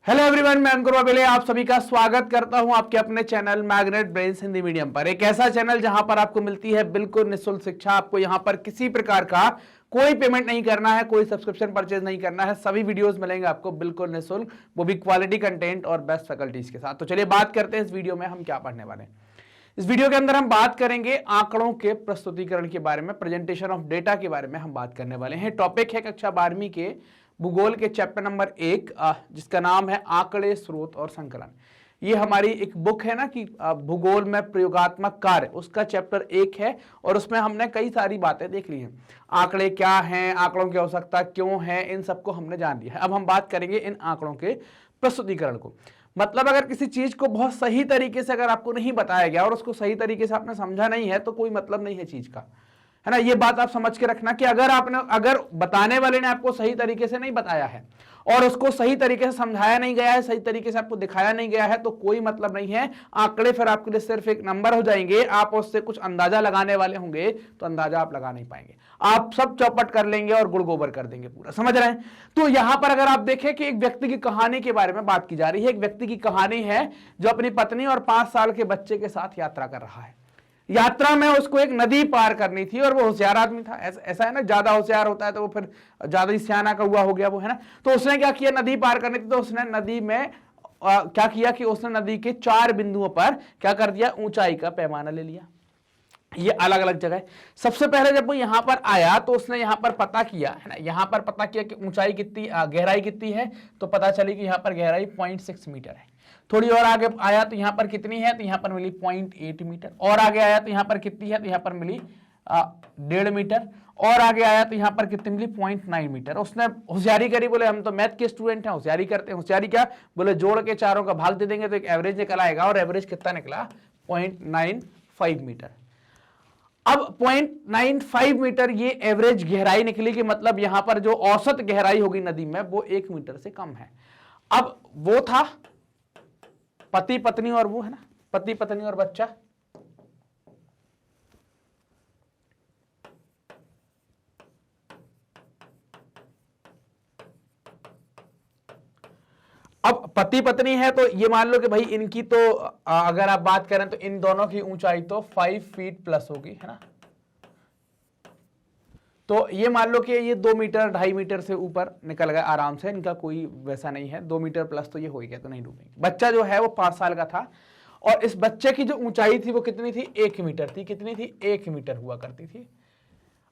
Hello everyone, मैं अंकुर वाबेले आप सभी का स्वागत करता हूं आपके अपने channel magnet brains Hindi medium पर। एक ऐसा चैनल जहां पर आपको मिलती है बिल्कुल निःशुल्क शिक्षा। आपको यहां पर किसी प्रकार का कोई पेमेंट नहीं करना है, कोई सब्सक्रिप्शन परचेज नहीं करना है। सभी वीडियोस मिलेंगे आपको बिल्कुल निःशुल्क, वो भी क्वालिटी कंटेंट और बेस्ट फैकल्टीज के साथ। तो चलिए बात करते हैं इस वीडियो में हम क्या पढ़ने वाले हैं। इस वीडियो के अंदर हम बात करेंगे आंकड़ों के प्रस्तुतिकरण के बारे में, प्रेजेंटेशन ऑफ डेटा के बारे में हम बात करने वाले हैं। टॉपिक है कक्षा 12वीं के भूगोल के चैप्टर नंबर 1, जिसका नाम है आंकड़े, स्रोत और संकलन। ये हमारी एक बुक है ना कि भूगोल में प्रयोगात्मक कार्य, उसका चैप्टर 1 है और उसमें हमने कई सारी बातें देख ली हैं। आंकड़े क्या हैं, आंकड़ों की आवश्यकता क्यों है, इन सबको हमने जान लिया है। अब हम बात करेंगे इन आंकड़ों के प्रस्तुतिकरण को। मतलब अगर किसी चीज को बहुत सही तरीके से अगर आपको नहीं बताया गया और उसको सही तरीके से आपने समझा नहीं है तो कोई मतलब नहीं है चीज का, है ना। ये बात आप समझ के रखना कि अगर बताने वाले ने आपको सही तरीके से नहीं बताया है और उसको सही तरीके से समझाया नहीं गया है, सही तरीके से आपको दिखाया नहीं गया है, तो कोई मतलब नहीं है। आंकड़े फिर आपके लिए सिर्फ एक नंबर हो जाएंगे। आप उससे कुछ अंदाजा लगाने वाले होंगे तो अंदाजा आप लगा नहीं पाएंगे, आप सब चौपट कर लेंगे और गुड़ गोबर कर देंगे पूरा। समझ रहे हैं। तो यहां पर अगर आप देखें कि एक व्यक्ति की कहानी के बारे में बात की जा रही है। एक व्यक्ति की कहानी है जो अपनी पत्नी और 5 साल के बच्चे के साथ यात्रा कर रहा है। यात्रा में उसको एक नदी पार करनी थी और वो होशियार आदमी था। ऐसा है ना, ज्यादा होशियार होता है तो वो फिर ज्यादा ही सियाना का हुआ हो गया वो, है ना। तो उसने क्या किया, नदी पार करनी थी तो उसने नदी में क्या किया कि उसने नदी के 4 बिंदुओं पर क्या कर दिया, ऊंचाई का पैमाना ले लिया। ये अलग अलग जगह है। सबसे पहले जब वो यहां पर आया तो उसने यहां पर पता किया, है ना, यहां पर पता किया कि ऊंचाई कितनी, गहराई कितनी है। तो पता चली कि यहां पर गहराई 0.6 मीटर है। थोड़ी और आगे आया तो यहां पर कितनी है, तो यहां पर मिली 0.8 मीटर। और आगे आया तो यहां पर कितनी है, तो यहां पर मिली 1.5 मीटर। और आगे आया तो यहां पर कितनी मिली, 0.9 मीटर। उसने होशियारी करी, बोले हम तो मैथ के स्टूडेंट हैं, होशियारी करते हैं। होशियारी क्या, बोले जोड़ के चारों का भाग दे देंगे तो एक एवरेज निकल आएगा। और एवरेज कितना निकला, 0.95 मीटर। अब 0.95 मीटर ये एवरेज गहराई निकली कि मतलब यहां पर जो औसत गहराई होगी नदी में वो 1 मीटर से कम है। अब वो था पति पत्नी और वो, है ना, पति पत्नी और बच्चा। अब पति पत्नी है तो ये मान लो कि भाई इनकी तो अगर आप बात करें तो इन दोनों की ऊंचाई तो 5 फीट प्लस होगी, है ना। तो ये मान लो कि ये 2 मीटर 2.5 मीटर से ऊपर निकल गए आराम से, इनका कोई वैसा नहीं है। 2 मीटर प्लस तो ये हो ही गया, तो नहीं डूबेंगे। बच्चा जो है वो 5 साल का था और इस बच्चे की जो ऊंचाई थी वो कितनी थी, 1 मीटर थी। कितनी थी, 1 मीटर हुआ करती थी।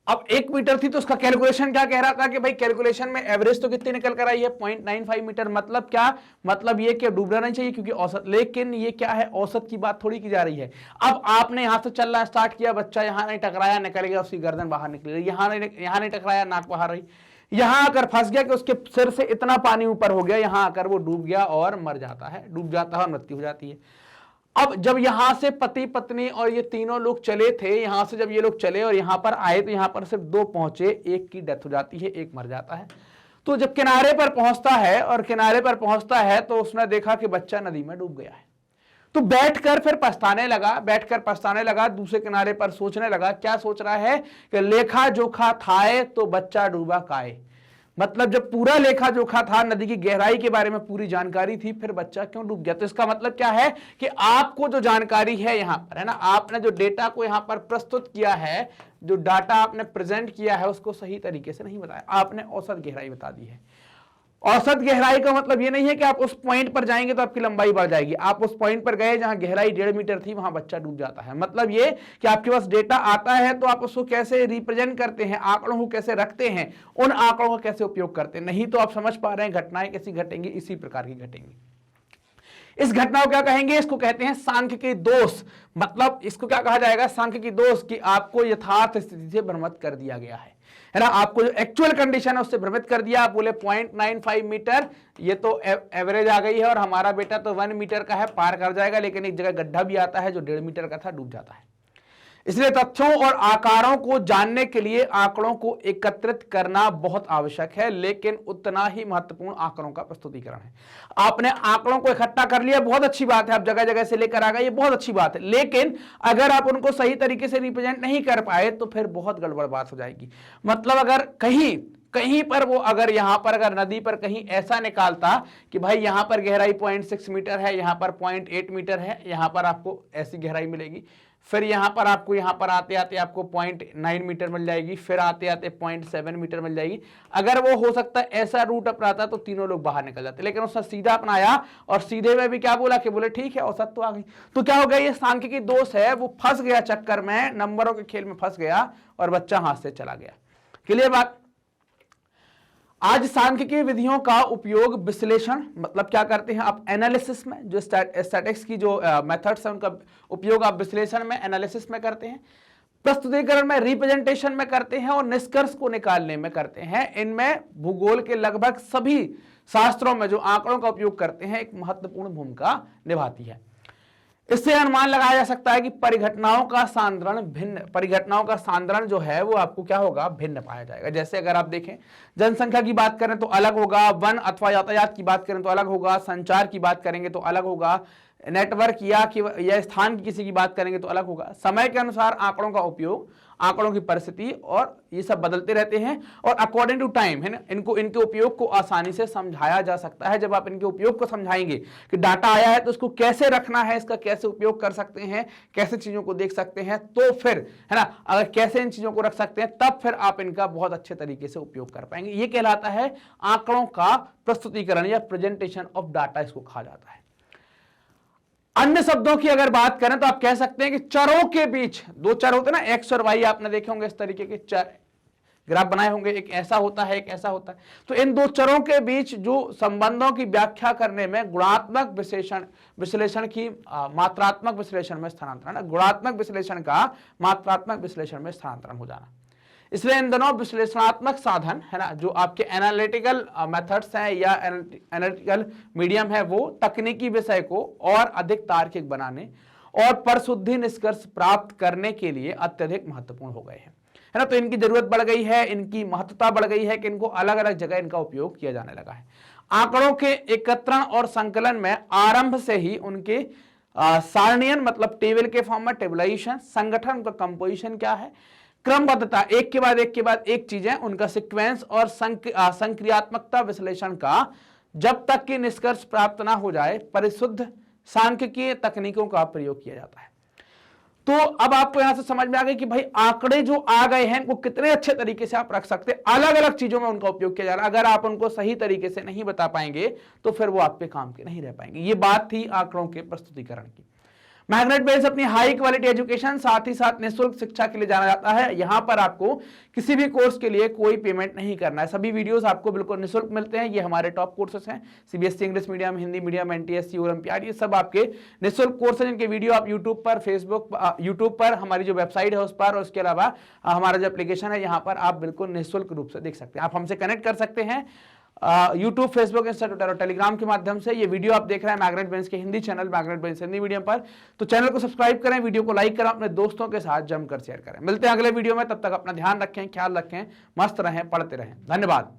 अब 1 मीटर थी तो उसका कैलकुलेशन क्या कह रहा था कि भाई कैलकुलेशन में एवरेज तो कितनी निकल कर आई है, 0.95 मीटर। मतलब क्या, मतलब ये कि डूबना नहीं चाहिए क्योंकि औसत, लेकिन ये क्या है, औसत की बात थोड़ी की जा रही है। अब आपने यहां से चलना स्टार्ट किया, बच्चा यहां नहीं टकराया, निकल गया, उसकी गर्दन बाहर निकल गई। यहां नहीं टकराया, नाक बाहर रही। यहां आकर फंस गया कि उसके सिर से इतना पानी ऊपर हो गया, यहां आकर वो डूब गया और मर जाता है, डूब जाता है और मृत्यु हो जाती है। अब जब यहां से पति पत्नी और ये तीनों लोग चले थे, यहां से जब ये लोग चले और यहां पर आए तो यहां पर सिर्फ 2 पहुंचे, एक की डेथ हो जाती है, एक मर जाता है। तो जब किनारे पर पहुंचता है और किनारे पर पहुंचता है तो उसने देखा कि बच्चा नदी में डूब गया है। तो बैठकर फिर पछताने लगा, दूसरे किनारे पर सोचने लगा। क्या सोच रहा है कि लेखा जोखा थाए तो बच्चा डूबा काए। मतलब जब पूरा लेखा जोखा था, नदी की गहराई के बारे में पूरी जानकारी थी, फिर बच्चा क्यों डूब गया। तो इसका मतलब क्या है कि आपको जो जानकारी है यहां पर, है ना, आपने जो डेटा को यहां पर प्रस्तुत किया है, जो डाटा आपने प्रेजेंट किया है, उसको सही तरीके से नहीं बताया, आपने औसत गहराई बता दी है। औसत गहराई का मतलब ये नहीं है कि आप उस पॉइंट पर जाएंगे तो आपकी लंबाई बढ़ जाएगी। आप उस पॉइंट पर गए जहां गहराई 1.5 मीटर थी, वहां बच्चा डूब जाता है। मतलब ये कि आपके पास डेटा आता है तो आप उसको कैसे रिप्रेजेंट करते हैं, आंकड़ों को कैसे रखते हैं, उन आंकड़ों का कैसे उपयोग करते हैं। नहीं तो आप समझ पा रहे हैं घटनाएं कैसी घटेंगी, इसी प्रकार की घटेंगी। इस घटना को क्या कहेंगे, इसको कहते हैं सांख्यिकी दोष। मतलब इसको क्या कहा जाएगा, सांख्यिकी दोष, कि आपको यथार्थ स्थिति से भ्रमित कर दिया गया है ना। आपको जो एक्चुअल कंडीशन है उससे भ्रमित कर दिया। आप बोले 0.95 मीटर, ये तो एवरेज आ गई है और हमारा बेटा तो 1 मीटर का है, पार कर जाएगा, लेकिन एक जगह गड्ढा भी आता है जो 1.5 मीटर का था, डूब जाता है। इसलिए तथ्यों और आकारों को जानने के लिए आंकड़ों को एकत्रित करना बहुत आवश्यक है, लेकिन उतना ही महत्वपूर्ण आंकड़ों का प्रस्तुतिकरण है। आपने आंकड़ों को इकट्ठा कर लिया, बहुत अच्छी बात है, आप जगह जगह से लेकर आ गए, ये बहुत अच्छी बात है, लेकिन अगर आप उनको सही तरीके से रिप्रेजेंट नहीं कर पाए तो फिर बहुत गड़बड़ बात हो जाएगी। मतलब अगर कहीं पर वो अगर यहां पर अगर नदी पर कहीं ऐसा निकालता कि भाई यहां पर गहराई 0.6 मीटर है, यहां पर 0.8 मीटर है, यहां पर आपको ऐसी गहराई मिलेगी, फिर यहां पर आपको यहां पर आते आते आपको 0.9 मीटर मिल जाएगी, फिर आते आते 0.7 मीटर मिल जाएगी। अगर वो हो सकता है ऐसा रूट अपनाता तो तीनों लोग बाहर निकल जाते, लेकिन उसने सीधा अपनाया और सीधे में भी क्या बोला कि बोले ठीक है औसत तो आ गई। तो क्या हो गया, ये सांख्यिकी दोष है, वो फंस गया चक्कर में, नंबरों के खेल में फंस गया और बच्चा हाथ से चला गया। क्लियर बात। आज सांख्यिकीय विधियों का उपयोग विश्लेषण मतलब क्या करते हैं आप एनालिसिस में, जो स्टैटिस्टिक्स की जो मेथड्स है उनका उपयोग आप विश्लेषण में एनालिसिस में करते हैं, प्रस्तुतिकरण में रिप्रेजेंटेशन में करते हैं और निष्कर्ष को निकालने में करते हैं। इनमें भूगोल के लगभग सभी शास्त्रों में जो आंकड़ों का उपयोग करते हैं एक महत्वपूर्ण भूमिका निभाती है। इससे अनुमान लगाया जा सकता है कि परिघटनाओं का सांद्रण जो है वो आपको क्या होगा, भिन्न पाया जाएगा। जैसे अगर आप देखें जनसंख्या की बात करें तो अलग होगा, वन अथवा यातायात की बात करें तो अलग होगा, संचार की बात करेंगे तो अलग होगा, नेटवर्क या स्थान की किसी की बात करेंगे तो अलग होगा। समय के अनुसार आंकड़ों का उपयोग, आंकड़ों की परिस्थिति और ये सब बदलते रहते हैं और अकॉर्डिंग टू टाइम है ना, इनके उपयोग को आसानी से समझाया जा सकता है। जब आप इनके उपयोग को समझाएंगे कि डाटा आया है तो उसको कैसे रखना है, इसका कैसे उपयोग कर सकते हैं, कैसे चीजों को देख सकते हैं, तो फिर है ना अगर कैसे इन चीजों को रख सकते हैं तब फिर आप इनका बहुत अच्छे तरीके से उपयोग कर पाएंगे। ये कहलाता है आंकड़ों का प्रस्तुतिकरण या प्रेजेंटेशन ऑफ डाटा, इसको कहा जाता है। अन्य शब्दों की अगर बात करें तो आप कह सकते हैं कि चरों के बीच, दो चर होते हैं ना एक्स और वाई, आपने देखे होंगे इस तरीके के चर ग्राफ बनाए होंगे, एक ऐसा होता है एक ऐसा होता है। तो इन दो चरों के बीच जो संबंधों की व्याख्या करने में गुणात्मक विश्लेषण की मात्रात्मक विश्लेषण में स्थानांतरण, गुणात्मक विश्लेषण का मात्रात्मक विश्लेषण में स्थानांतरण हो जाना। इसलिए इन दोनों विश्लेषणात्मक साधन है ना जो आपके एनालिटिकल मेथड्स हैं या एनालिटिकल मीडियम है, वो तकनीकी विषय को और अधिक तार्किक बनाने और परिशुद्धि निष्कर्ष प्राप्त करने के लिए अत्यधिक महत्वपूर्ण हो गए हैं, है ना। तो इनकी जरूरत बढ़ गई है, इनकी महत्वता बढ़ गई है कि इनको अलग अलग जगह इनका उपयोग किया जाने लगा है। आंकड़ों के एकत्रण और संकलन में आरंभ से ही उनके सारणीयन मतलब टेबल के फॉर्म में टेबलाइजेशन, संगठन का कंपोजिशन क्या है, क्रमबद्धता, एक के बाद एक चीजें, उनका सीक्वेंस और संक्रियात्मकता विश्लेषण का जब तक कि निष्कर्ष प्राप्त ना हो जाए परिशुद्ध सांख्यिकीय तकनीकों का प्रयोग किया जाता है। तो अब आपको यहां से समझ में आ गई कि भाई आंकड़े जो आ गए हैं वो कितने अच्छे तरीके से आप रख सकते हैं, अलग अलग चीजों में उनका उपयोग किया जा रहा है। अगर आप उनको सही तरीके से नहीं बता पाएंगे तो फिर वो आपके काम के नहीं रह पाएंगे। ये बात थी आंकड़ों के प्रस्तुतिकरण की। मैग्नेट बेल्स अपनी हाई क्वालिटी एजुकेशन साथ ही साथ निःशुल्क शिक्षा के लिए जाना जाता है। यहां पर आपको किसी भी कोर्स के लिए कोई पेमेंट नहीं करना है, सभी वीडियोस आपको बिल्कुल निःशुल्क मिलते हैं। ये हमारे टॉप कोर्सेस हैं, CBSE English medium, Hindi medium, NTSC, olympiad, ये सब आपके निःशुल्क कोर्स हैं जिनके वीडियो आप यूट्यूब पर, फेसबुक, यूट्यूब पर हमारी जो वेबसाइट है उस पर, और उसके अलावा हमारा जो एप्लीकेशन है यहाँ पर आप बिल्कुल निःशुल्क रूप से देख सकते हैं। आप हमसे कनेक्ट कर सकते हैं यूट्यूब, फेसबुक, इंस्टाग्राम और टेलीग्राम के माध्यम से। ये वीडियो आप देख रहे हैं मैग्नेट बेंस के हिंदी चैनल मैग्नेट बेंस हिंदी मीडियम पर, तो चैनल को सब्सक्राइब करें, वीडियो को लाइक करें, अपने दोस्तों के साथ जमकर शेयर करें। मिलते हैं अगले वीडियो में, तब तक अपना ध्यान रखें, ख्याल रखें, मस्त रहें, पढ़ते रहें। धन्यवाद।